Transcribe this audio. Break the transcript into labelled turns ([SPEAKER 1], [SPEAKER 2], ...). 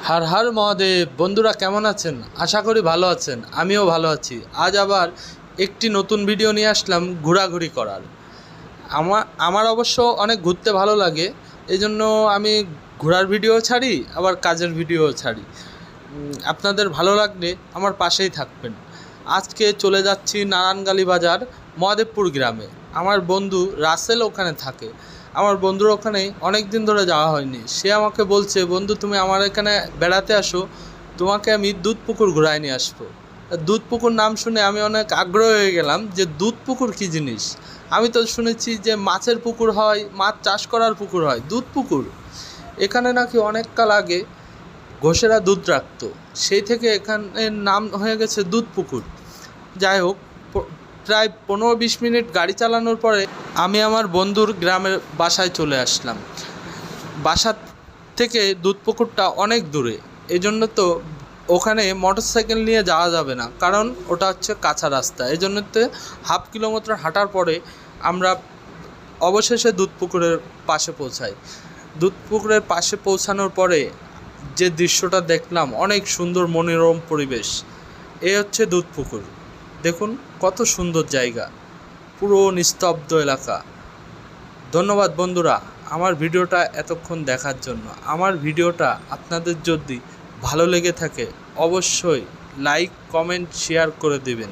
[SPEAKER 1] হর হর মহাদেব। বন্ধুরা কেমন আছেন? আশা করি ভালো আছেন। আমিও ভালো আছি। আজ আবার একটি নতুন ভিডিও নিয়ে আসলাম ঘোরাঘুরি করার। আমার অবশ্য অনেক ঘুরতে ভালো লাগে, এই জন্য আমি ঘোরার ভিডিও ছাড়ি, আবার কাজের ভিডিও ছাড়ি। আপনাদের ভালো লাগলে আমার পাশেই থাকবেন। আজকে চলে যাচ্ছি নারায়ণগালি বাজার মহাদেবপুর গ্রামে। আমার বন্ধু রাসেল ওখানে থাকে। আমার বন্ধুর ওখানে অনেক দিন ধরে যাওয়া হয়নি। সে আমাকে বলছে, বন্ধু তুমি আমার এখানে বেড়াতে আসো, তোমাকে আমি দুধ পুকুর ঘুরায় নিয়ে আসবো। দুধ পুকুর নাম শুনে আমি অনেক আগ্রহ হয়ে গেলাম যে দুধ পুকুর কী জিনিস। আমি তো শুনেছি যে মাছের পুকুর হয়, মাছ চাষ করার পুকুর হয়, দুধ পুকুর এখানে নাকি অনেক কাল আগে ঘোষেরা দুধ রাখতো, সেই থেকে এখানের নাম হয়ে গেছে দুধ পুকুর। যাই হোক, প্রায় 15-20 মিনিট গাড়ি চালানোর পরে আমি আমার বন্ধুর গ্রামের বাসায় চলে আসলাম। বাসা থেকে দুধ পুকুরটা অনেক দূরে, এই জন্য তো ওখানে মোটরসাইকেল নিয়ে যাওয়া যাবে না, কারণ ওটা হচ্ছে কাঁচা রাস্তা। এই জন্যতে হাফ কিলোমিটার হাঁটার পরে আমরা অবশেষে দুধ পুকুরের পাশে পৌঁছাই। দুধ পুকুরের পাশে পৌঁছানোর পরে যে দৃশ্যটা দেখলাম, অনেক সুন্দর মনোরম পরিবেশ। এ হচ্ছে দুধ পুকুর। দেখুন কত সুন্দর জায়গা, পুরো নিস্তব্ধ এলাকা। ধন্যবাদ বন্ধুরা আমার ভিডিওটা এতক্ষণ দেখার জন্য। আমার ভিডিওটা আপনাদের যদি ভালো লেগে থাকে অবশ্যই লাইক, কমেন্ট, শেয়ার করে দেবেন।